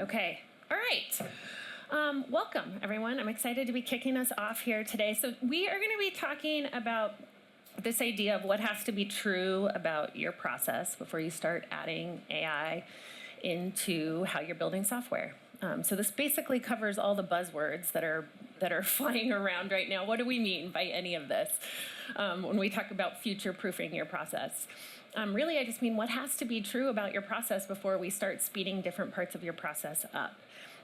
Okay, all right. Welcome, everyone. I'm excited to be kicking us off here today. So we are going to be talking about this idea of what has to be true about your process before you start adding AI into how you're building software. So this basically covers all the buzzwords that are flying around right now. What do we mean by any of this when we talk about future-proofing your process? Really, I just mean what has to be true about your process before we start speeding different parts of your process up.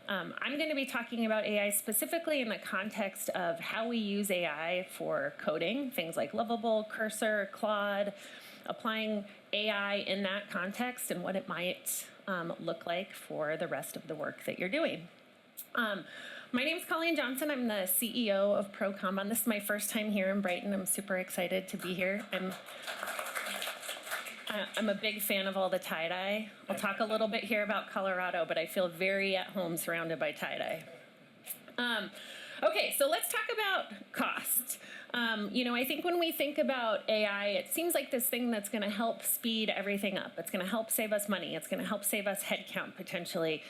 I'm going to be talking about AI specifically in the context of how we use AI for coding, things like Lovable, Cursor, Claude, applying AI in that context and what it might look like for the rest of the work that you're doing. My name is Colleen Johnson. I'm the CEO of ProComban. This is my first time here in Brighton. I'm super excited to be here. I'm a big fan of all the tie-dye. I'll talk a little bit here about Colorado, but I feel very at home surrounded by tie-dye. Okay, so let's talk about cost. I think when we think about AI, it seems like this thing that's going to help speed everything up. It's going to help save us money. It's going to help save us headcount potentially.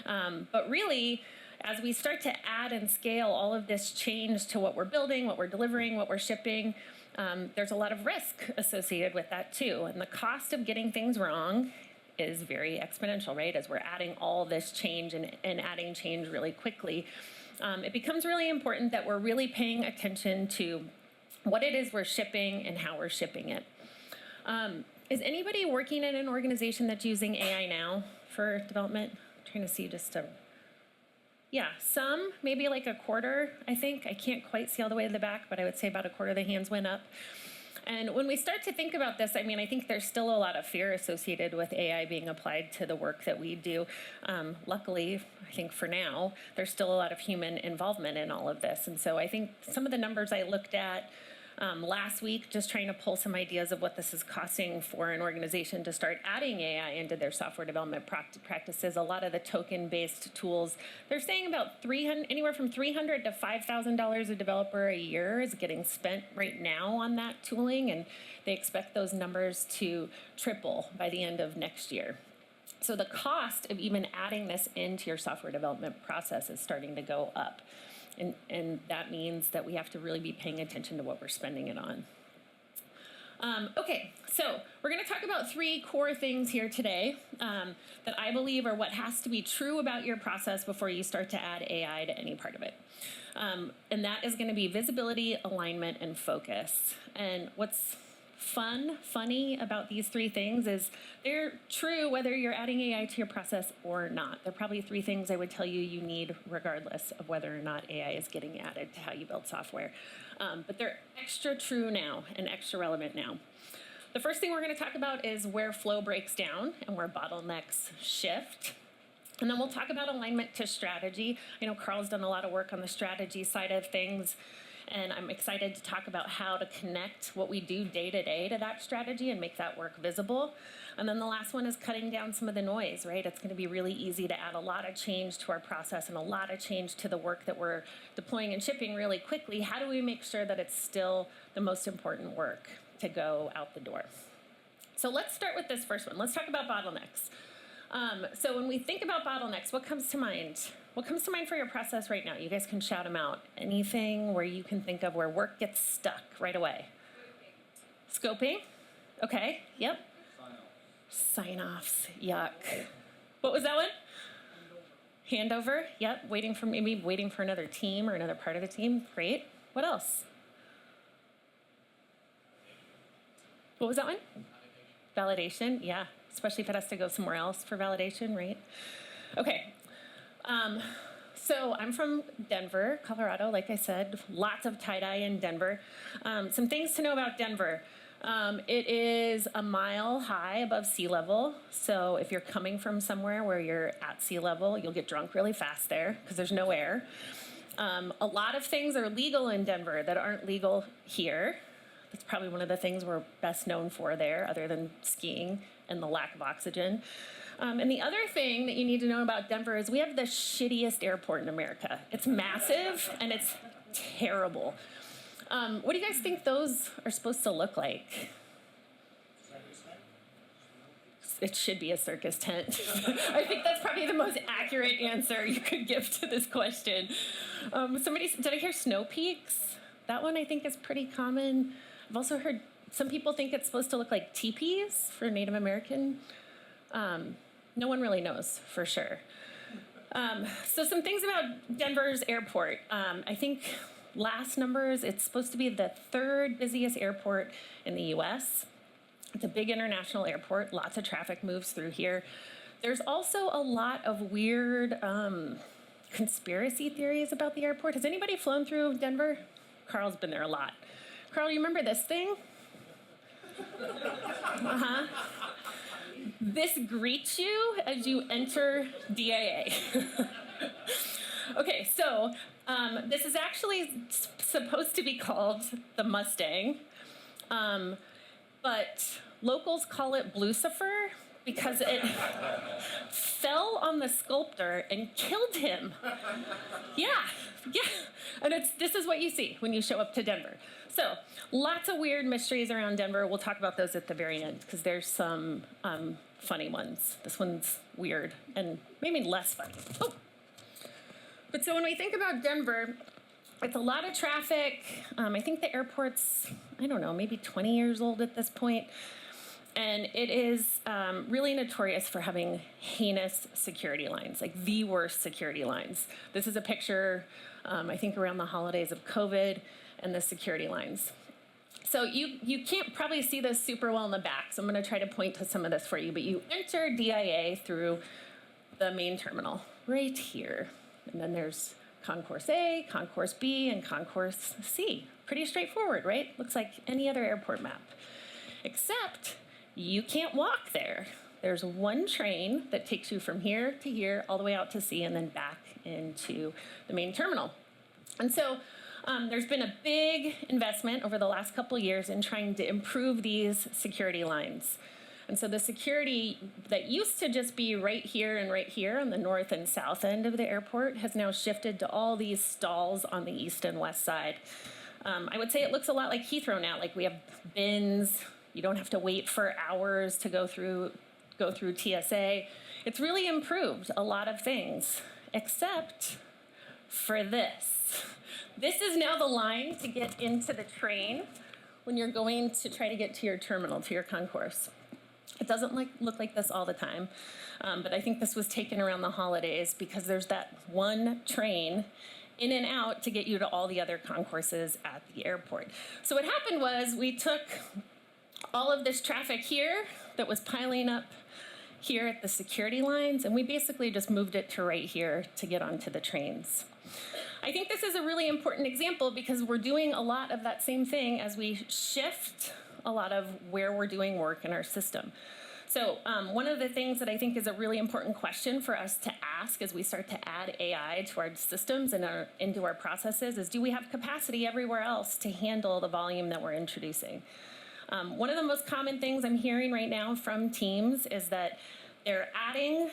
But really, as we start to add and scale all of this change to what we're building, what we're delivering, what we're shipping, there's a lot of risk associated with that too. And the cost of getting things wrong is very exponential, right? As we're adding all this change and adding change really quickly, it becomes really important that we're really paying attention to what it is we're shipping and how we're shipping it. Is anybody working in an organization that's using AI now for development? I'm trying to see just a... Yeah, some, maybe like a quarter, I think. I can't quite see all the way to the back, but I would say about a quarter of the hands went up. And when we start to think about this, I think there's still a lot of fear associated with AI being applied to the work that we do. Luckily, I think for now, there's still a lot of human involvement in all of this. And so I think some of the numbers I looked at last week, just trying to pull some ideas of what this is costing for an organization to start adding AI into their software development practices. A lot of the token-based tools, they're saying about anywhere from $300 to $5,000 a developer a year is getting spent right now on that tooling, and they expect those numbers to triple by the end of next year. So the cost of even adding this into your software development process is starting to go up. And that means that we have to really be paying attention to what we're spending it on. Okay, so we're going to talk about three core things here today that I believe are what has to be true about your process before you start to add AI to any part of it. And that is going to be visibility, alignment, and focus. And what's funny about these three things is they're true whether you're adding AI to your process or not. They're probably three things I would tell you need regardless of whether or not AI is getting added to how you build software. But they're extra true now and extra relevant now. The first thing we're going to talk about is where flow breaks down and where bottlenecks shift. And then we'll talk about alignment to strategy. I know Carl's done a lot of work on the strategy side of things, and I'm excited to talk about how to connect what we do day to day to that strategy and make that work visible. And then the last one is cutting down some of the noise, right? It's going to be really easy to add a lot of change to our process and a lot of change to the work that we're deploying and shipping really quickly. How do we make sure that it's still the most important work to go out the door? So let's start with this first one. Let's talk about bottlenecks. So when we think about bottlenecks, what comes to mind? What comes to mind for your process right now? You guys can shout them out. Anything where you can think of where work gets stuck right away? Scoping? Okay, yep. Sign-offs, yuck. What was that one? Handover, yep. Waiting for another team or another part of the team. Great. What else? What was that one? Validation, yeah. Especially if it has to go somewhere else for validation, right? Okay. So I'm from Denver, Colorado, like I said, lots of tie-dye in Denver. Some things to know about Denver. It is a mile high above sea level. So if you're coming from somewhere where you're at sea level, you'll get drunk really fast there because there's no air. A lot of things are legal in Denver that aren't legal here. That's probably one of the things we're best known for there, other than skiing and the lack of oxygen. And the other thing that you need to know about Denver is we have the shittiest airport in America. It's massive and it's terrible. What do you guys think those are supposed to look like? it should be a circus tent. I think that's probably the most accurate answer you could give to this question. Did I hear snow peaks? That one I think is pretty common. I've also heard some people think it's supposed to look like teepees for Native American. No one really knows for sure. So some things about Denver's airport. I think last numbers, it's supposed to be the third busiest airport in the US. It's a big international airport. Lots of traffic moves through here. There's also a lot of weird conspiracy theories about the airport. Has anybody flown through Denver? Carl's been there a lot. Carl, you remember this thing? Uh-huh. This greets you as you enter DIA. Okay, so this is actually supposed to be called the Mustang, but locals call it Blucifer because it fell on the sculptor and killed him. Yeah. And this is what you see when you show up to Denver. So lots of weird mysteries around Denver. We'll talk about those at the very end because there's some funny ones. This one's weird and maybe less funny. Oh. But so when we think about Denver, it's a lot of traffic. I think the airport's, I don't know, maybe 20 years old at this point. And it is really notorious for having heinous security lines, like the worst security lines. This is a picture, I think around the holidays of COVID and the security lines. So you can't probably see this super well in the back, so I'm gonna try to point to some of this for you, but you enter DIA through the main terminal right here. And then there's Concourse A, Concourse B, and Concourse C. Pretty straightforward, right? Looks like any other airport map. Except you can't walk there. There's one train that takes you from here to here, all the way out to C, and then back into the main terminal. And so there's been a big investment over the last couple of years in trying to improve these security lines. And so the security that used to just be right here on the north and south end of the airport has now shifted to all these stalls on the east and west side. I would say it looks a lot like Heathrow now, like we have bins. You don't have to wait for hours to go through TSA. It's really improved a lot of things, except for this. This is now the line to get into the train when you're going to try to get to your terminal, to your concourse. It doesn't look like this all the time, but I think this was taken around the holidays because there's that one train in and out to get you to all the other concourses at the airport. So what happened was we took all of this traffic here that was piling up here at the security lines, and we basically just moved it to right here to get onto the trains. I think this is a really important example because we're doing a lot of that same thing as we shift a lot of where we're doing work in our system. So one of the things that I think is a really important question for us to ask as we start to add AI to our systems and into our processes is, do we have capacity everywhere else to handle the volume that we're introducing? One of the most common things I'm hearing right now from teams is that they're adding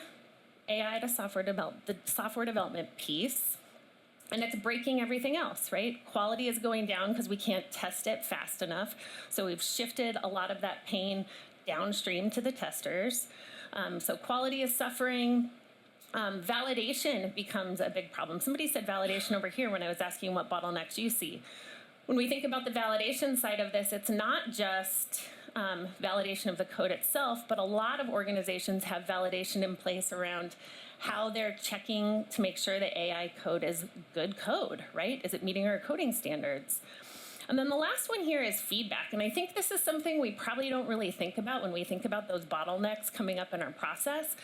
AI to the software development piece, and it's breaking everything else, right? Quality is going down because we can't test it fast enough. So we've shifted a lot of that pain downstream to the testers. So quality is suffering. Validation becomes a big problem. Somebody said validation over here when I was asking what bottlenecks you see. When we think about the validation side of this, it's not just validation of the code itself, but a lot of organizations have validation in place around how they're checking to make sure the AI code is good code, right? Is it meeting our coding standards? And then the last one here is feedback. And I think this is something we probably don't really think about when we think about those bottlenecks coming up in our process.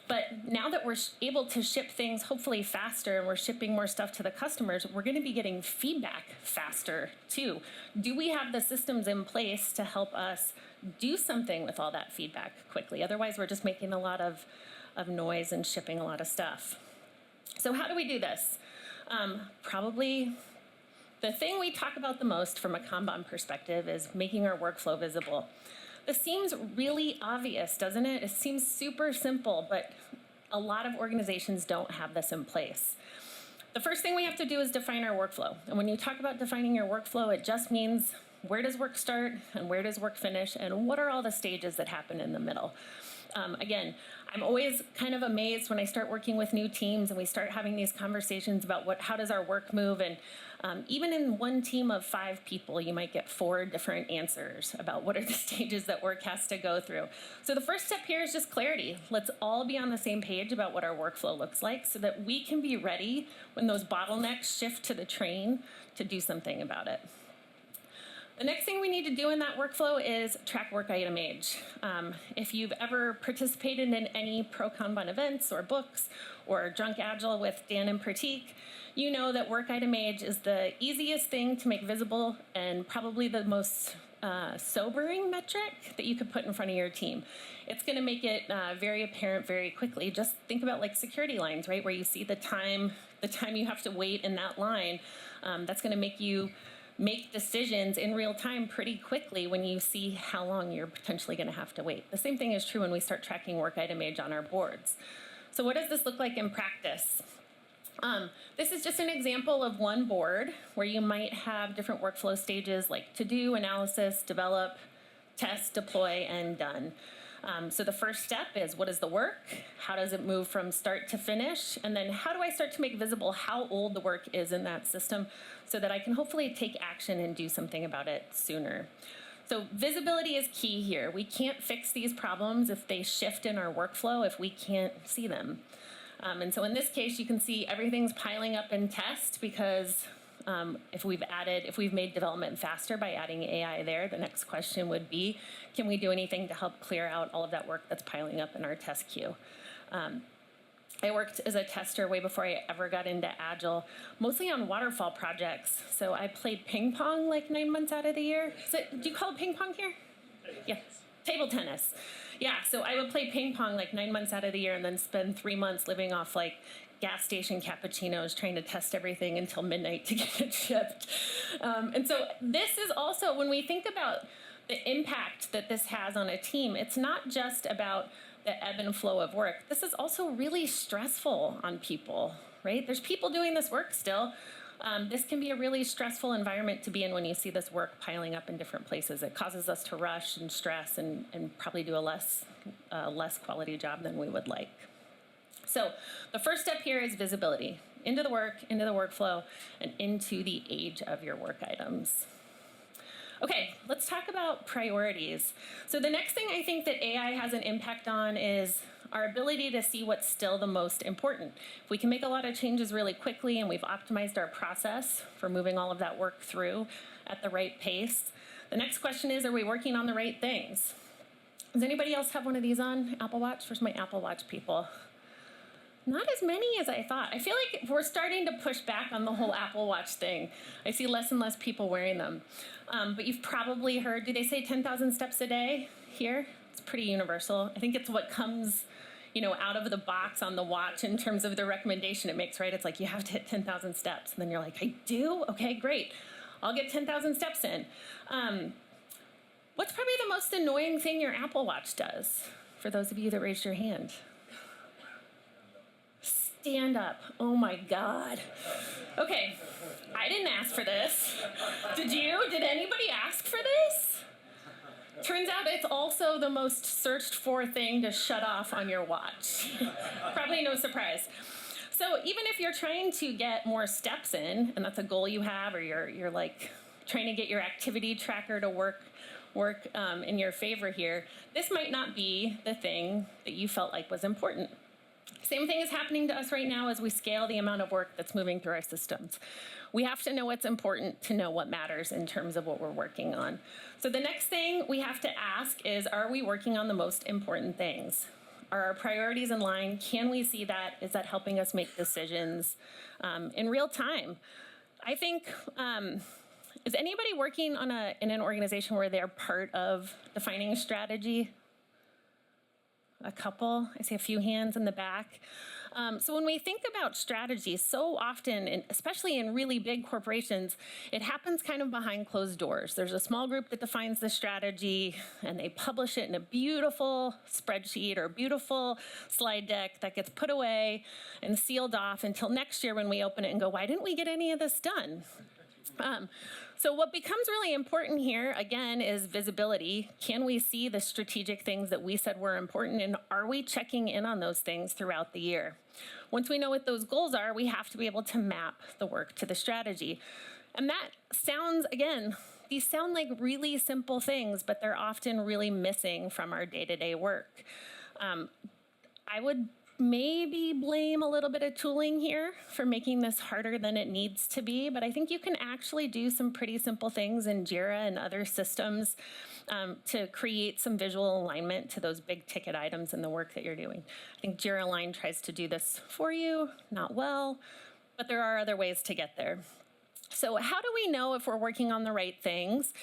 But now that we're able to ship things hopefully faster and we're shipping more stuff to the customers, we're going to be getting feedback faster too. Do we have the systems in place to help us do something with all that feedback quickly? Otherwise, we're just making a lot of noise and shipping a lot of stuff. So how do we do this? Probably the thing we talk about the most from a Kanban perspective is making our workflow visible. This seems really obvious, doesn't it? It seems super simple, but a lot of organizations don't have this in place. The first thing we have to do is define our workflow. And when you talk about defining your workflow, it just means where does work start and where does work finish and what are all the stages that happen in the middle. Again, I'm always kind of amazed when I start working with new teams and we start having these conversations about how does our work move. And even in one team of 5 people, you might get 4 different answers about what are the stages that work has to go through. So the first step here is just clarity. Let's all be on the same page about what our workflow looks like so that we can be ready when those bottlenecks shift to the train to do something about it. The next thing we need to do in that workflow is track work item age. If you've ever participated in any pro-Kanban events or books or Drunk Agile with Dan and Pratik, you know that work item age is the easiest thing to make visible and probably the most sobering metric that you could put in front of your team. It's going to make it very apparent very quickly. Just think about like security lines, right, where you see the time you have to wait in that line. That's going to make you make decisions in real time pretty quickly when you see how long you're potentially going to have to wait. The same thing is true when we start tracking work item age on our boards. So what does this look like in practice? This is just an example of one board where you might have different workflow stages like to do, analysis, develop, test, deploy, and done. So the first step is what is the work? How does it move from start to finish? And then how do I start to make visible how old the work is in that system so that I can hopefully take action and do something about it sooner? So visibility is key here. We can't fix these problems if they shift in our workflow if we can't see them. And so in this case, you can see everything's piling up in test because if we've made development faster by adding AI there, the next question would be, can we do anything to help clear out all of that work that's piling up in our test queue? I worked as a tester way before I ever got into Agile, mostly on waterfall projects. So I played ping pong like 9 months out of the year. Do you call it ping pong here? Yeah, table tennis. Yeah, so I would play ping pong like 9 months out of the year and then spend 3 months living off like gas station cappuccinos trying to test everything until midnight to get it shipped. And so this is also, when we think about the impact that this has on a team, it's not just about the ebb and flow of work. This is also really stressful on people, right? There's people doing this work still. This can be a really stressful environment to be in when you see this work piling up in different places. It causes us to rush and stress and probably do a less quality job than we would like. So the first step here is visibility into the work, into the workflow, and into the age of your work items. Okay, let's talk about priorities. So the next thing I think that AI has an impact on is our ability to see what's still the most important. If we can make a lot of changes really quickly and we've optimized our process for moving all of that work through at the right pace, the next question is, are we working on the right things? Does anybody else have one of these on? Apple Watch? Where's my Apple Watch people? Not as many as I thought. I feel like we're starting to push back on the whole Apple Watch thing. I see less and less people wearing them. But you've probably heard, do they say 10,000 steps a day here? It's pretty universal. I think it's what comes, out of the box on the watch in terms of the recommendation it makes, right? It's like you have to hit 10,000 steps. And then you're like, I do? Okay, great. I'll get 10,000 steps in. What's probably the most annoying thing your Apple Watch does? For those of you that raised your hand. Stand up. Oh my God. Okay, I didn't ask for this. Did you? Did anybody ask for this? Turns out it's also the most searched for thing to shut off on your watch. Probably no surprise. So even if you're trying to get more steps in, and that's a goal you have, or you're like trying to get your activity tracker to work in your favor here, this might not be the thing that you felt like was important. Same thing is happening to us right now as we scale the amount of work that's moving through our systems. We have to know what's important to know what matters in terms of what we're working on. So the next thing we have to ask is, are we working on the most important things? Are our priorities in line? Can we see that? Is that helping us make decisions in real time? I think, is anybody working in an organization where they're part of defining a strategy? A couple. I see a few hands in the back. So when we think about strategy, so often, and especially in really big corporations, it happens kind of behind closed doors. There's a small group that defines the strategy, and they publish it in a beautiful spreadsheet or a beautiful slide deck that gets put away and sealed off until next year when we open it and go, why didn't we get any of this done? So what becomes really important here, again, is visibility. Can we see the strategic things that we said were important, and are we checking in on those things throughout the year? Once we know what those goals are, we have to be able to map the work to the strategy. And that sounds, again, these sound like really simple things, but they're often really missing from our day-to-day work. I would maybe blame a little bit of tooling here for making this harder than it needs to be, but I think you can actually do some pretty simple things in Jira and other systems to create some visual alignment to those big ticket items in the work that you're doing. I think Jira Align tries to do this for you, not well, but there are other ways to get there. So how do we know if we're working on the right things?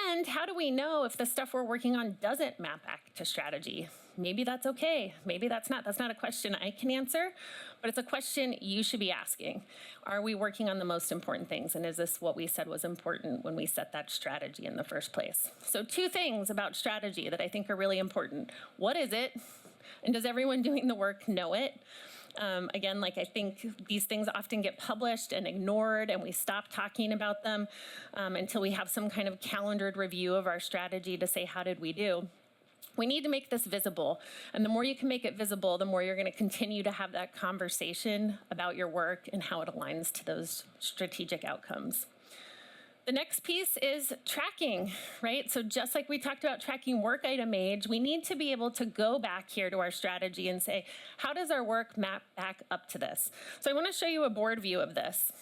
And how do we know if the stuff we're working on doesn't map back to strategy? Maybe that's okay. Maybe that's not. That's not a question I can answer, but it's a question you should be asking. Are we working on the most important things? And is this what we said was important when we set that strategy in the first place? So 2 things about strategy that I think are really important. What is it? And does everyone doing the work know it? Again, like I think these things often get published and ignored, and we stop talking about them until we have some kind of calendared review of our strategy to say, how did we do? We need to make this visible. And the more you can make it visible, the more you're going to continue to have that conversation about your work and how it aligns to those strategic outcomes. The next piece is tracking, right? So just like we talked about tracking work item age, we need to be able to go back here to our strategy and say, how does our work map back up to this? So I want to show you a board view of this.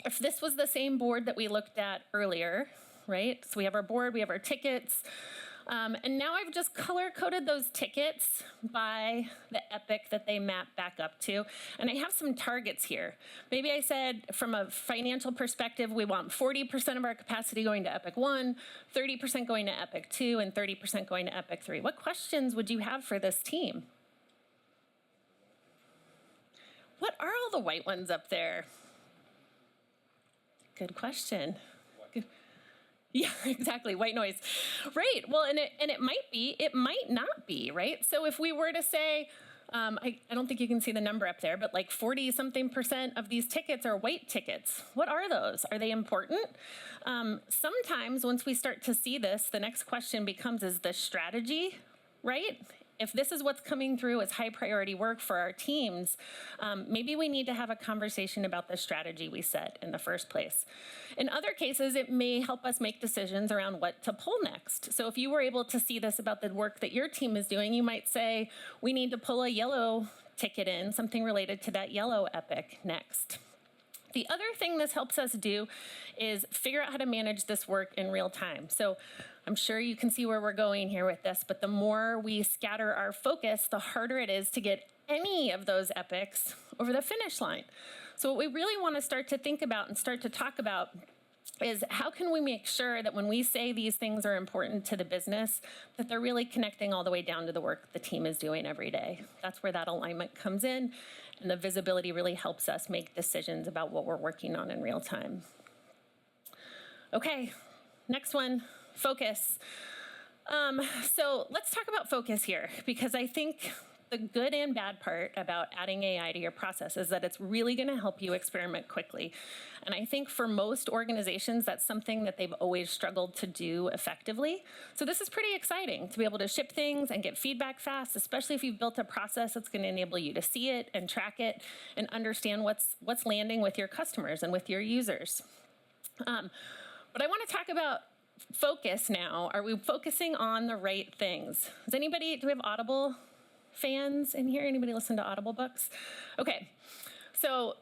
If this was the same board that we looked at earlier, right? So we have our board, we have our tickets, and now I've just color-coded those tickets by the epic that they map back up to. And I have some targets here. Maybe I said from a financial perspective, we want 40% of our capacity going to Epic 1, 30% going to Epic 2, and 30% going to Epic 3. What questions would you have for this team? What are all the white ones up there? Good question. Yeah, exactly, white noise. Right, well, and it might be, it might not be, right? So if we were to say, I don't think you can see the number up there, but like 40-something% of these tickets are white tickets. What are those? Are they important? Sometimes once we start to see this, the next question becomes, is this strategy, right? If this is what's coming through as high priority work for our teams, maybe we need to have a conversation about the strategy we set in the first place. In other cases, it may help us make decisions around what to pull next. So if you were able to see this about the work that your team is doing, you might say, we need to pull a yellow ticket in, something related to that yellow epic next. The other thing this helps us do is figure out how to manage this work in real time. So I'm sure you can see where we're going here with this, but the more we scatter our focus, the harder it is to get any of those epics over the finish line. So what we really want to start to think about and start to talk about is how can we make sure that when we say these things are important to the business, that they're really connecting all the way down to the work the team is doing every day. That's where that alignment comes in, and the visibility really helps us make decisions about what we're working on in real time. Okay, next one, focus. So let's talk about focus here, because I think the good and bad part about adding AI to your process is that it's really going to help you experiment quickly. And I think for most organizations, that's something that they've always struggled to do effectively. So this is pretty exciting to be able to ship things and get feedback fast, especially if you've built a process that's going to enable you to see it and track it and understand what's landing with your customers and with your users. But I want to talk about focus now. Are we focusing on the right things? Do we have Audible fans in here? Anybody listen to Audible books? Okay, so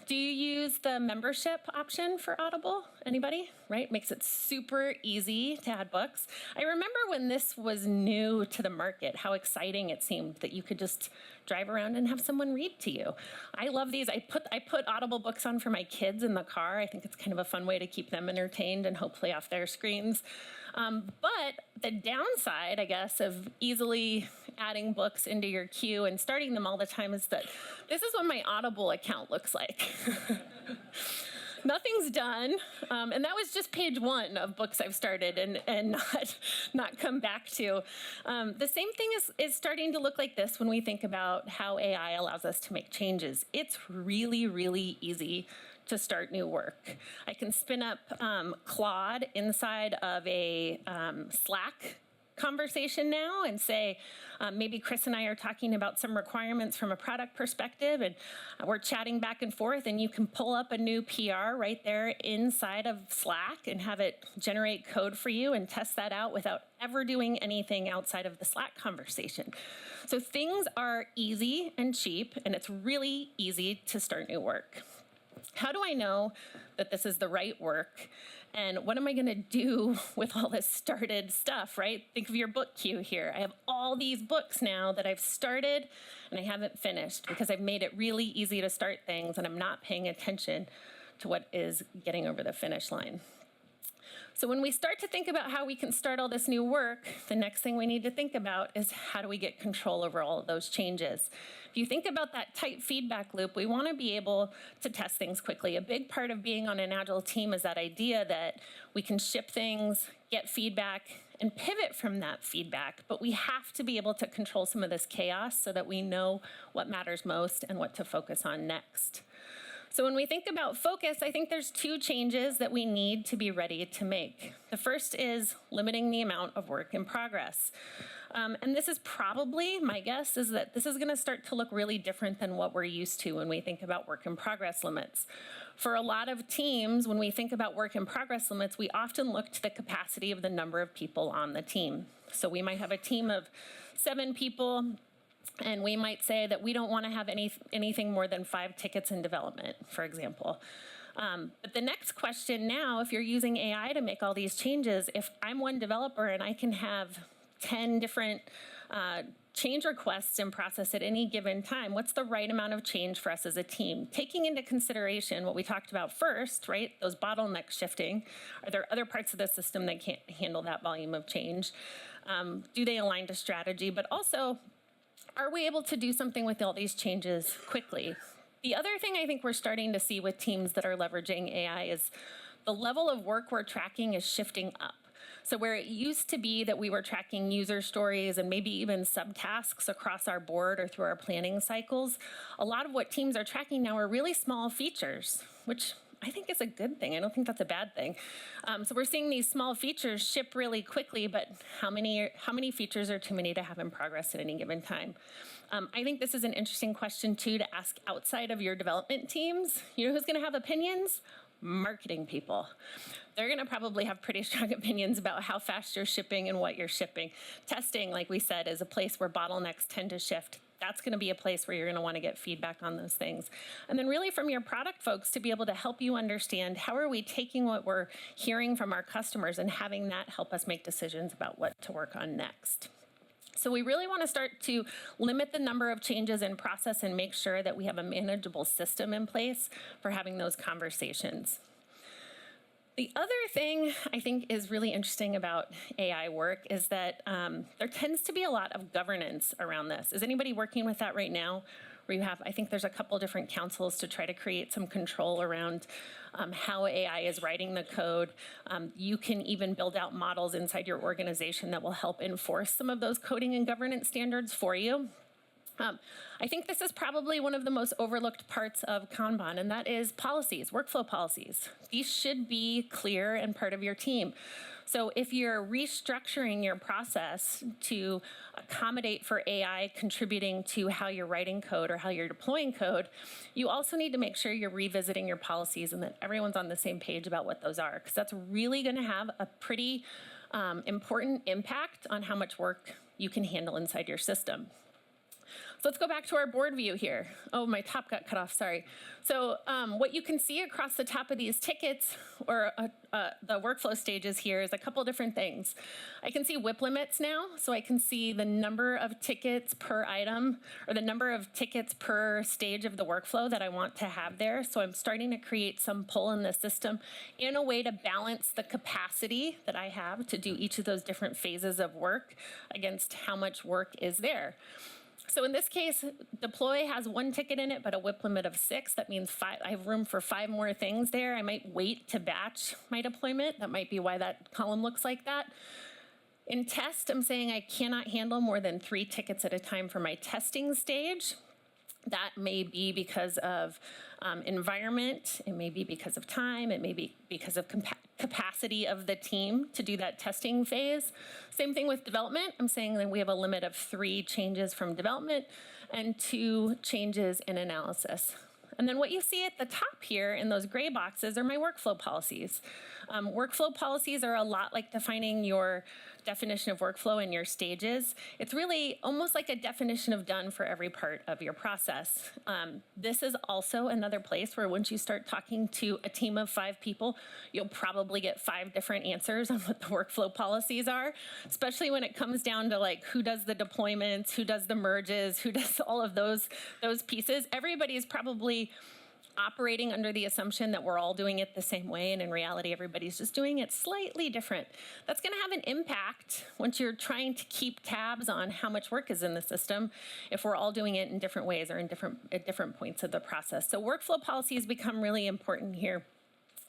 do you use the membership option for Audible? Anybody? Right? Makes it super easy to add books. I remember when this was new to the market, how exciting it seemed that you could just drive around and have someone read to you. I love these. I put Audible books on for my kids in the car. I think it's kind of a fun way to keep them entertained and hopefully off their screens. But the downside, I guess, of easily adding books into your queue and starting them all the time is that this is what my Audible account looks like. Nothing's done, and that was just page 1 of books I've started and not come back to. The same thing is starting to look like this when we think about how AI allows us to make changes. It's really, really easy to start new work. I can spin up Claude inside of a Slack conversation now and say, maybe Chris and I are talking about some requirements from a product perspective, and we're chatting back and forth, and you can pull up a new PR right there inside of Slack and have it generate code for you and test that out without ever doing anything outside of the Slack conversation. So things are easy and cheap, and it's really easy to start new work. How do I know that this is the right work? And what am I going to do with all this started stuff, right? Think of your book queue here. I have all these books now that I've started and I haven't finished because I've made it really easy to start things and I'm not paying attention to what is getting over the finish line. So when we start to think about how we can start all this new work, the next thing we need to think about is how do we get control over all of those changes? If you think about that tight feedback loop, we want to be able to test things quickly. A big part of being on an Agile team is that idea that we can ship things, get feedback, and pivot from that feedback, but we have to be able to control some of this chaos so that we know what matters most and what to focus on next. So when we think about focus, I think there's two changes that we need to be ready to make. The first is limiting the amount of work in progress. And this is probably, my guess is that this is going to start to look really different than what we're used to when we think about work in progress limits. For a lot of teams, when we think about work in progress limits, we often look to the capacity of the number of people on the team. So we might have a team of 7 people, and we might say that we don't want to have anything more than 5 tickets in development, for example. But the next question now, if you're using AI to make all these changes, if I'm one developer and I can have 10 different change requests in process at any given time, what's the right amount of change for us as a team? Taking into consideration what we talked about first, right, those bottlenecks shifting. Are there other parts of the system that can't handle that volume of change? Do they align to strategy? But also, are we able to do something with all these changes quickly? The other thing I think we're starting to see with teams that are leveraging AI is the level of work we're tracking is shifting up. So where it used to be that we were tracking user stories and maybe even subtasks across our board or through our planning cycles, a lot of what teams are tracking now are really small features, which I think is a good thing. I don't think that's a bad thing. So we're seeing these small features ship really quickly, but how many features are too many to have in progress at any given time? I think this is an interesting question too to ask outside of your development teams. You know who's going to have opinions? Marketing people. They're going to probably have pretty strong opinions about how fast you're shipping and what you're shipping. Testing, like we said, is a place where bottlenecks tend to shift. That's going to be a place where you're going to want to get feedback on those things. And then really from your product folks to be able to help you understand how are we taking what we're hearing from our customers and having that help us make decisions about what to work on next. So we really want to start to limit the number of changes in process and make sure that we have a manageable system in place for having those conversations. The other thing I think is really interesting about AI work is that there tends to be a lot of governance around this. Is anybody working with that right now? Where you have, I think there's a couple different councils to try to create some control around how AI is writing the code. You can even build out models inside your organization that will help enforce some of those coding and governance standards for you. I think this is probably one of the most overlooked parts of Kanban, and that is policies, workflow policies. These should be clear and part of your team. So if you're restructuring your process to accommodate for AI contributing to how you're writing code or how you're deploying code, you also need to make sure you're revisiting your policies and that everyone's on the same page about what those are, because that's really going to have a pretty important impact on how much work you can handle inside your system. So let's go back to our board view here. Oh, my top got cut off, sorry. So what you can see across the top of these tickets or the workflow stages here is a couple different things. I can see WIP limits now, so I can see the number of tickets per item or the number of tickets per stage of the workflow that I want to have there. So I'm starting to create some pull in the system in a way to balance the capacity that I have to do each of those different phases of work against how much work is there. So in this case, deploy has 1 ticket in it, but a WIP limit of 6. That means I have room for 5 more things there. I might wait to batch my deployment. That might be why that column looks like that. In test, I'm saying I cannot handle more than 3 tickets at a time for my testing stage. That may be because of environment, it may be because of time, it may be because of capacity of the team to do that testing phase. Same thing with development. I'm saying that we have a limit of 3 changes from development and 2 changes in analysis. And then what you see at the top here in those gray boxes are my workflow policies. Workflow policies are a lot like defining your definition of workflow in your stages. It's really almost like a definition of done for every part of your process. This is also another place where once you start talking to a team of 5 people, you'll probably get 5 different answers on what the workflow policies are, especially when it comes down to like who does the deployments, who does the merges, who does all of those pieces. Everybody's probably operating under the assumption that we're all doing it the same way, and in reality, everybody's just doing it slightly different. That's going to have an impact once you're trying to keep tabs on how much work is in the system if we're all doing it in different ways or at different points of the process. So workflow policies become really important here.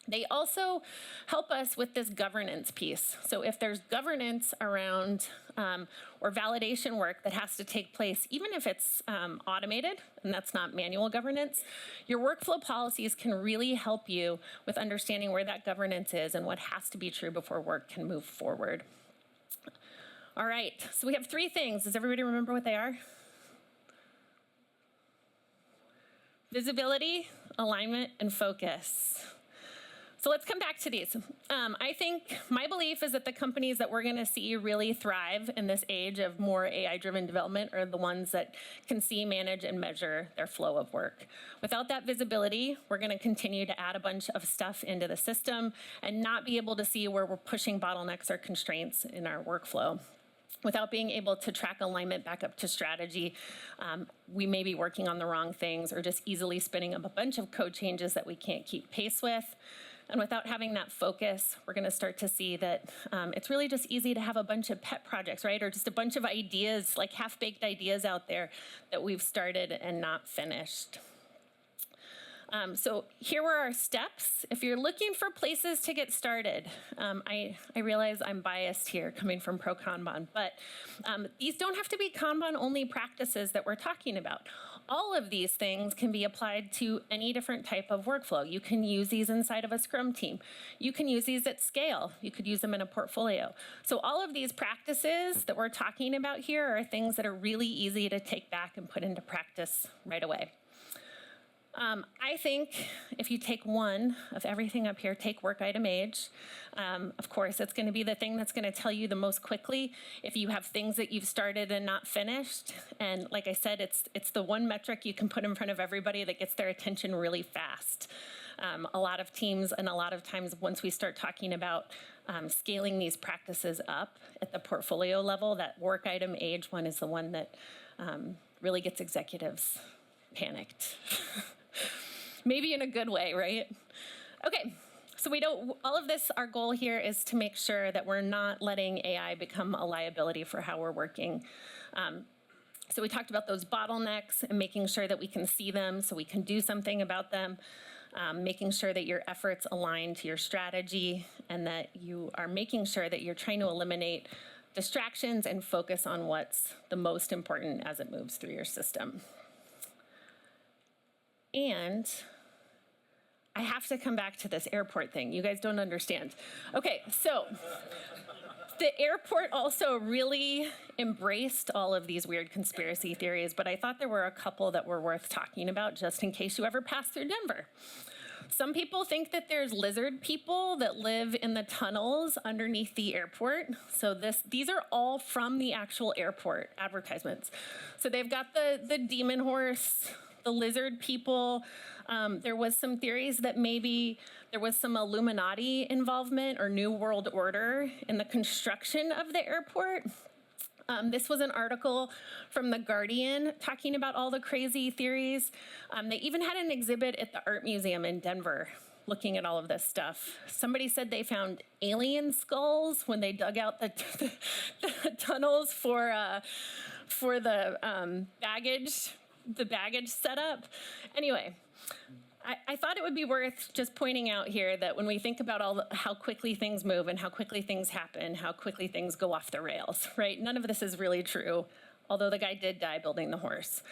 They also help us with this governance piece. So if there's governance around or validation work that has to take place, even if it's automated, and that's not manual governance, your workflow policies can really help you with understanding where that governance is and what has to be true before work can move forward. All right, so we have 3 things. Does everybody remember what they are? Visibility, alignment, and focus. So let's come back to these. I think my belief is that the companies that we're going to see really thrive in this age of more AI-driven development are the ones that can see, manage, and measure their flow of work. Without that visibility, we're going to continue to add a bunch of stuff into the system and not be able to see where we're pushing bottlenecks or constraints in our workflow. Without being able to track alignment back up to strategy, we may be working on the wrong things or just easily spinning up a bunch of code changes that we can't keep pace with. And without having that focus, we're going to start to see that it's really just easy to have a bunch of pet projects, right? Or just a bunch of ideas, like half-baked ideas out there that we've started and not finished. So here were our steps. If you're looking for places to get started, I realize I'm biased here coming from Pro Kanban, but these don't have to be Kanban-only practices that we're talking about. All of these things can be applied to any different type of workflow. You can use these inside of a Scrum team. You can use these at scale. You could use them in a portfolio. So all of these practices that we're talking about here are things that are really easy to take back and put into practice right away. I think if you take one of everything up here, take work item age. Of course, it's going to be the thing that's going to tell you the most quickly if you have things that you've started and not finished. And like I said, it's the one metric you can put in front of everybody that gets their attention really fast. A lot of teams and a lot of times once we start talking about scaling these practices up at the portfolio level, that work item age one is the one that really gets executives panicked. Maybe in a good way, right? Okay, so all of this, our goal here is to make sure that we're not letting AI become a liability for how we're working. So we talked about those bottlenecks and making sure that we can see them so we can do something about them, making sure that your efforts align to your strategy and that you are making sure that you're trying to eliminate distractions and focus on what's the most important as it moves through your system. And I have to come back to this airport thing. You guys don't understand. Okay, so the airport also really embraced all of these weird conspiracy theories, but I thought there were a couple that were worth talking about just in case you ever pass through Denver. Some people think that there's lizard people that live in the tunnels underneath the airport. So these are all from the actual airport advertisements. So they've got the demon horse, the lizard people. There was some theories that maybe there was some Illuminati involvement or New World Order in the construction of the airport. This was an article from The Guardian talking about all the crazy theories. They even had an exhibit at the Art Museum in Denver looking at all of this stuff. Somebody said they found alien skulls when they dug out the tunnels for the baggage setup. Anyway, I thought it would be worth just pointing out here that when we think about how quickly things move and how quickly things happen, how quickly things go off the rails, right? None of this is really true, although the guy did die building the horse.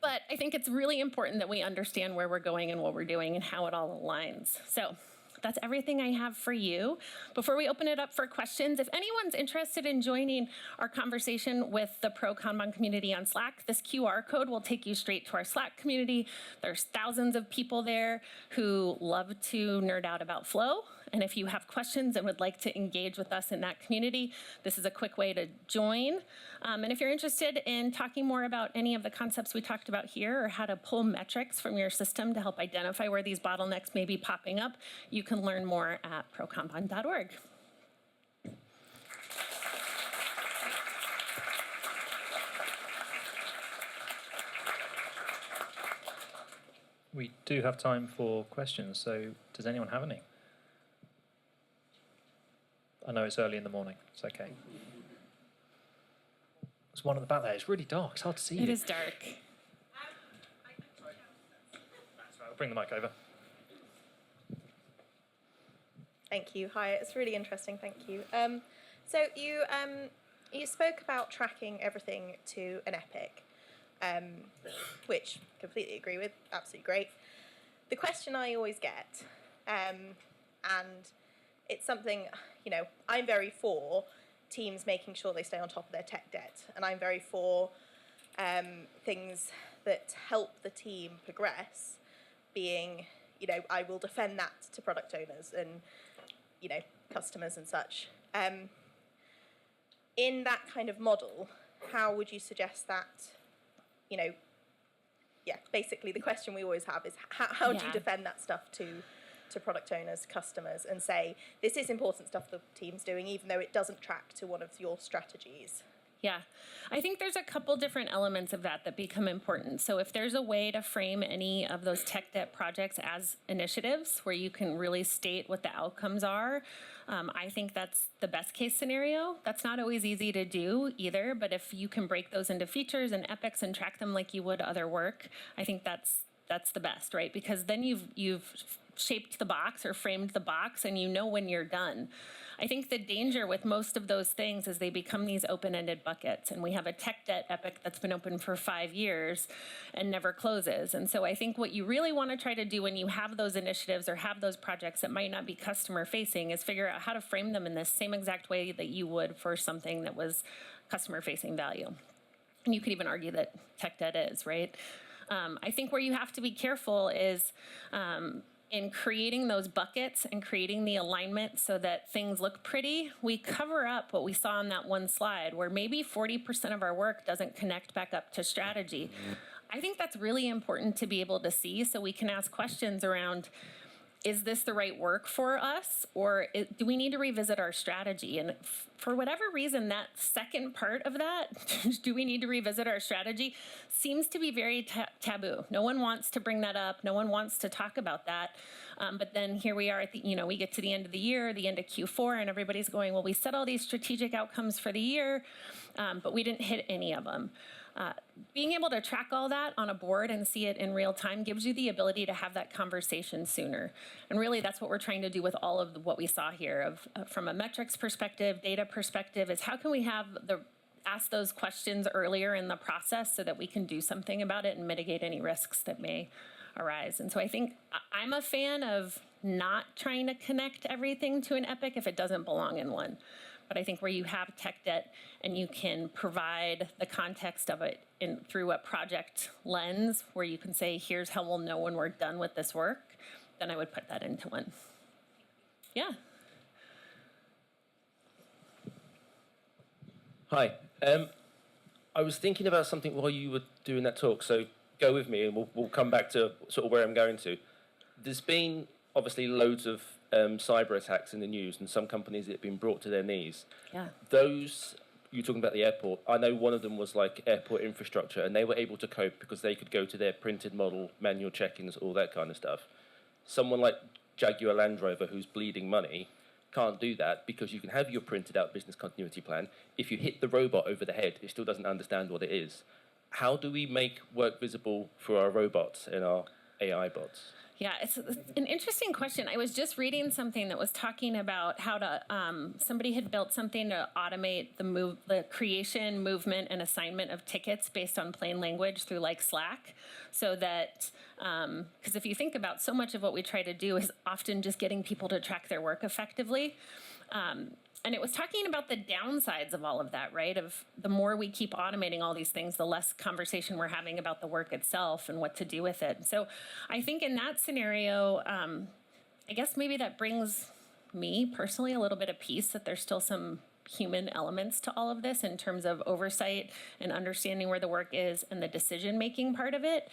But I think it's really important that we understand where we're going and what we're doing and how it all aligns. So that's everything I have for you. Before we open it up for questions, if anyone's interested in joining our conversation with the Pro Kanban community on Slack, this QR code will take you straight to our Slack community. There's thousands of people there who love to nerd out about flow. And if you have questions and would like to engage with us in that community, this is a quick way to join. And if you're interested in talking more about any of the concepts we talked about here or how to pull metrics from your system to help identify where these bottlenecks may be popping up, you can learn more at prokanban.org. We do have time for questions, so does anyone have any? I know it's early in the morning. It's okay. There's one at the back there. It's really dark. It's hard to see you. It is dark. That's right. I'll bring the mic over. Thank you. Hi, it's really interesting. Thank you. So you spoke about tracking everything to an epic, which completely agree with. Absolutely great. The question I always get, and it's something, you know, I'm very for teams making sure they stay on top of their tech debt, and I'm very for things that help the team progress, being, you know, I will defend that to product owners and, you know, customers and such. In that kind of model, how would you suggest that, you know, yeah, basically the question we always have is how do you defend that stuff to product owners, customers, and say, this is important stuff the team's doing, even though it doesn't track to one of your strategies? Yeah, I think there's a couple different elements of that become important. So if there's a way to frame any of those tech debt projects as initiatives where you can really state what the outcomes are, I think that's the best case scenario. That's not always easy to do either, but if you can break those into features and epics and track them like you would other work, I think that's the best, right? Because then you've shaped the box or framed the box and you know when you're done. I think the danger with most of those things is they become these open-ended buckets, and we have a tech debt epic that's been open for 5 years and never closes. And so I think what you really want to try to do when you have those initiatives or have those projects that might not be customer facing is figure out how to frame them in the same exact way that you would for something that was customer facing value. And you could even argue that tech debt is, right? I think where you have to be careful is in creating those buckets and creating the alignment so that things look pretty, we cover up what we saw on that one slide where maybe 40% of our work doesn't connect back up to strategy. I think that's really important to be able to see so we can ask questions around, is this the right work for us, or do we need to revisit our strategy? And for whatever reason, that second part of that, do we need to revisit our strategy, seems to be very taboo. No one wants to bring that up. No one wants to talk about that. But then here we are at the, we get to the end of the year, the end of Q4, and everybody's going, well, we set all these strategic outcomes for the year, but we didn't hit any of them. Being able to track all that on a board and see it in real time gives you the ability to have that conversation sooner. And really, that's what we're trying to do with all of what we saw here. From a metrics perspective, data perspective, is how can we ask those questions earlier in the process so that we can do something about it and mitigate any risks that may arise. And so I think I'm a fan of not trying to connect everything to an epic if it doesn't belong in one. But I think where you have tech debt and you can provide the context of it through a project lens where you can say, here's how we'll know when we're done with this work, then I would put that into one. Yeah. Hi. I was thinking about something while you were doing that talk, so go with me and we'll come back to sort of where I'm going to. There's been obviously loads of cyber attacks in the news, and some companies that have been brought to their knees. Yeah. Those, you're talking about the airport, I know one of them was like airport infrastructure, and they were able to cope because they could go to their printed model, manual check-ins, all that kind of stuff. Someone like Jaguar Land Rover, who's bleeding money, can't do that because you can have your printed out business continuity plan. If you hit the robot over the head, it still doesn't understand what it is. How do we make work visible for our robots in our AI bots? Yeah, it's an interesting question. I was just reading something that was talking about how to, somebody had built something to automate the creation, movement, and assignment of tickets based on plain language through like Slack. So that, because if you think about so much of what we try to do is often just getting people to track their work effectively. And it was talking about the downsides of all of that, right? Of the more we keep automating all these things, the less conversation we're having about the work itself and what to do with it. So I think in that scenario, I guess maybe that brings me personally a little bit of peace that there's still some human elements to all of this in terms of oversight and understanding where the work is and the decision-making part of it.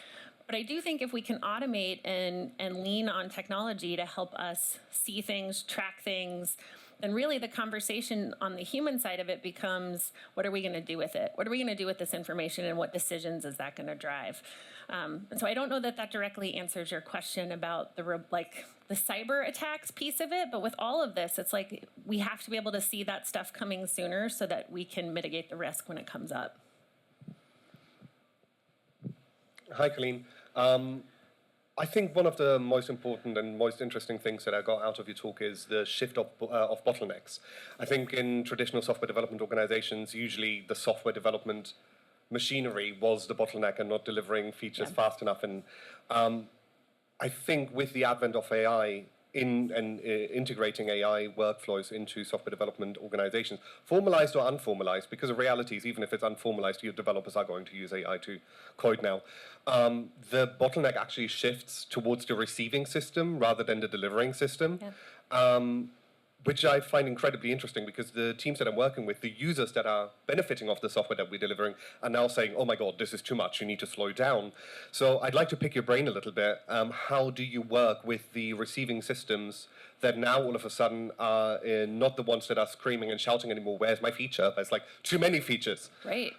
But I do think if we can automate and lean on technology to help us see things, track things, then really the conversation on the human side of it becomes, what are we going to do with it? What are we going to do with this information, and what decisions is that going to drive? And so I don't know that that directly answers your question about the cyber attacks piece of it, but with all of this, it's like we have to be able to see that stuff coming sooner so that we can mitigate the risk when it comes up. Hi, Colleen. I think one of the most important and most interesting things that I got out of your talk is the shift of bottlenecks. I think in traditional software development organizations, usually the software development machinery was the bottleneck and not delivering features fast enough. And I think with the advent of AI, integrating AI workflows into software development organizations, formalized or unformalized, because the reality is even if it's unformalized, your developers are going to use AI to code now. The bottleneck actually shifts towards the receiving system rather than the delivering system, which I find incredibly interesting because the teams that I'm working with, the users that are benefiting off the software that we're delivering are now saying, oh my God, this is too much, you need to slow down. So I'd like to pick your brain a little bit. How do you work with the receiving systems that now all of a sudden are not the ones that are screaming and shouting anymore, where's my feature? There's like too many features. Right.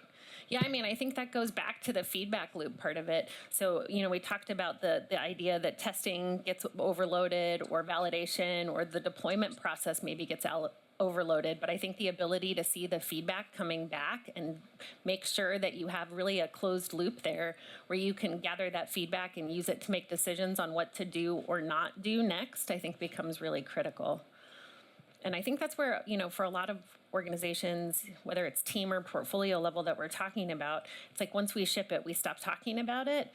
Yeah, I mean, I think that goes back to the feedback loop part of it. So, we talked about the idea that testing gets overloaded or validation or the deployment process maybe gets overloaded. But I think the ability to see the feedback coming back and make sure that you have really a closed loop there where you can gather that feedback and use it to make decisions on what to do or not do next, I think becomes really critical. And I think that's where, for a lot of organizations, whether it's team or portfolio level that we're talking about, it's like once we ship it, we stop talking about it.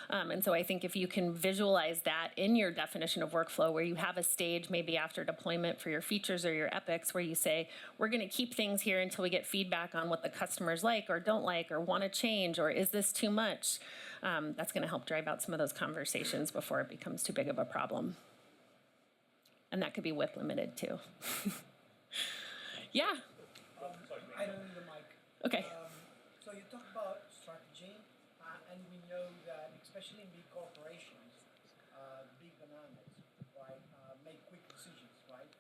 And so I think if you can visualize that in your definition of workflow, where you have a stage maybe after deployment for your features or your epics, where you say, we're going to keep things here until we get feedback on what the customers like or don't like or want to change, or is this too much? That's going to help drive out some of those conversations before it becomes too big of a problem. And that could be WIP limited too. Yeah. I don't need the mic. Okay. So you talk about strategy, and we know that, especially in big corporations, big bananas, right, make quick decisions, right?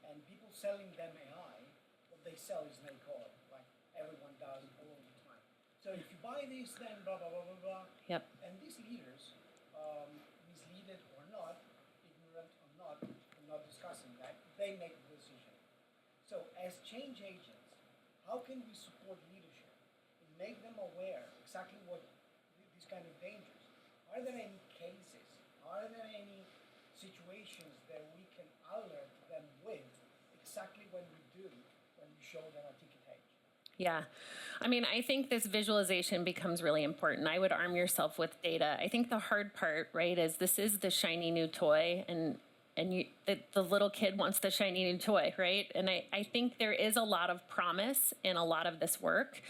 And people selling them AI, what they sell is make all, like everyone does all the time. So if you buy this, then blah, blah, blah, blah, blah. Yep. And these leaders, misleaded or not, ignorant or not, I'm not discussing that, they make the decision. So as change agents, how can we support leadership and make them aware exactly what these kind of dangers? Are there any cases? Are there any situations that we can alert them with exactly when we show them a ticket page? Yeah. I mean, I think this visualization becomes really important. I would arm yourself with data. I think the hard part, right, is this is the shiny new toy, and the little kid wants the shiny new toy, right? And I think there is a lot of promise in a lot of this work.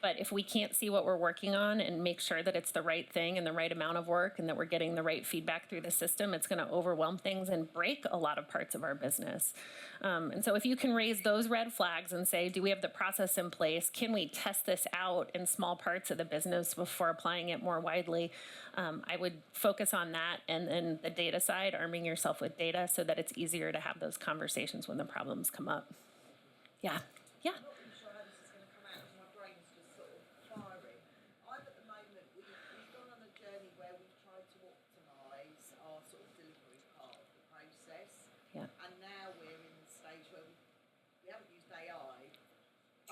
But if we can't see what we're working on and make sure that it's the right thing and the right amount of work and that we're getting the right feedback through the system, it's going to overwhelm things and break a lot of parts of our business. And so if you can raise those red flags and say, do we have the process in place? Can we test this out in small parts of the business before applying it more widely? I would focus on that, and then the data side, arming yourself with data so that it's easier to have those conversations when the problems come up. Yeah. Yeah. I'm not really sure how this is going to come out because my brain's just sort of firing. I'm at the moment, we've gone on a journey where we've tried to optimise our sort of delivery part of the process. Yeah. And now we're in the stage where we haven't used AI,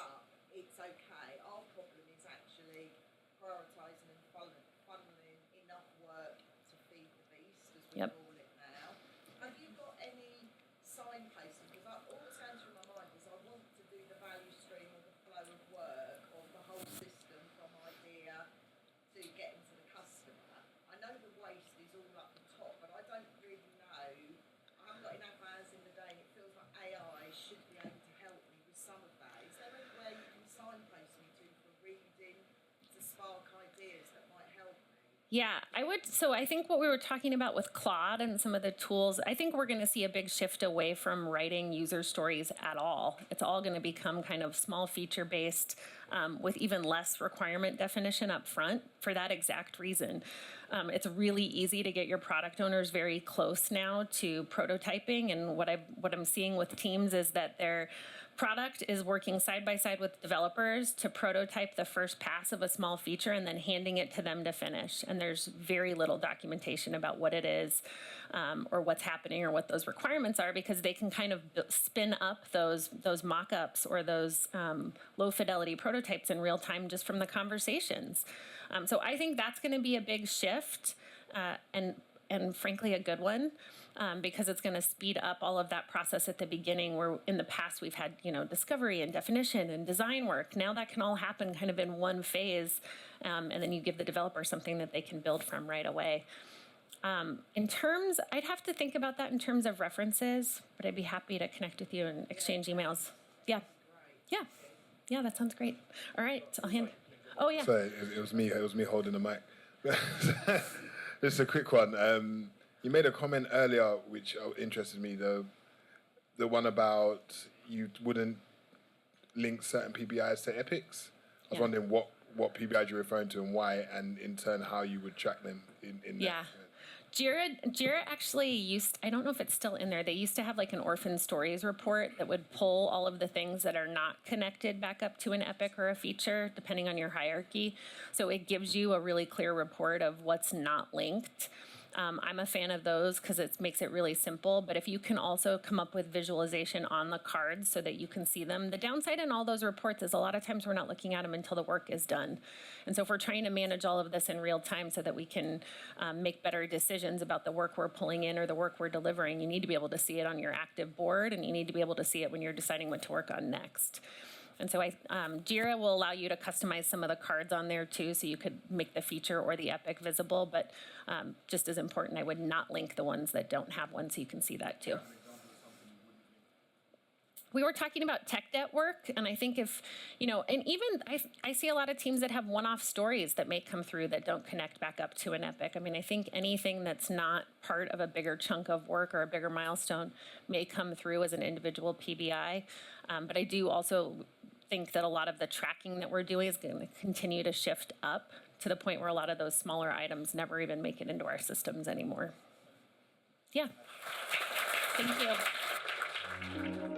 but it's okay. Our problem is actually prioritising and funneling enough work to feed the beast. Yeah, I would. So I think what we were talking about with Claude and some of the tools, I think we're going to see a big shift away from writing user stories at all. It's all going to become kind of small feature based with even less requirement definition up front for that exact reason. It's really easy to get your product owners very close now to prototyping, and what I'm seeing with teams is that their product is working side by side with developers to prototype the first pass of a small feature and then handing it to them to finish. And there's very little documentation about what it is or what's happening or what those requirements are, because they can kind of spin up those mock-ups or those low fidelity prototypes in real time just from the conversations. So I think that's going to be a big shift and frankly a good one. Because it's going to speed up all of that process at the beginning, where in the past we've had, discovery and definition and design work. Now that can all happen kind of in one phase, and then you give the developer something that they can build from right away. I'd have to think about that in terms of references, but I'd be happy to connect with you and exchange emails. Yeah. Yeah, that sounds great. All right, I'll hand. Oh, yeah. Sorry, it was me holding the mic. Just a quick one. You made a comment earlier which interested me, the one about you wouldn't link certain PBIs to epics. I was wondering what PBIs you're referring to and why, and in turn how you would track them in that. Jira actually I don't know if it's still in there, they used to have like an orphan stories report that would pull all of the things that are not connected back up to an epic or a feature, depending on your hierarchy. So it gives you a really clear report of what's not linked. I'm a fan of those because it makes it really simple, but if you can also come up with visualization on the cards so that you can see them. The downside in all those reports is a lot of times we're not looking at them until the work is done. And so if we're trying to manage all of this in real time so that we can make better decisions about the work we're pulling in or the work we're delivering, you need to be able to see it on your active board, and you need to be able to see it when you're deciding what to work on next. And so Jira will allow you to customize some of the cards on there too, so you could make the feature or the epic visible, but just as important, I would not link the ones that don't have one, so you can see that too. We were talking about tech debt work, and I think if, and even I see a lot of teams that have one-off stories that may come through that don't connect back up to an epic. I mean, I think anything that's not part of a bigger chunk of work or a bigger milestone may come through as an individual PBI, but I do also think that a lot of the tracking that we're doing is going to continue to shift up to the point where a lot of those smaller items never even make it into our systems anymore. Yeah. Thank you.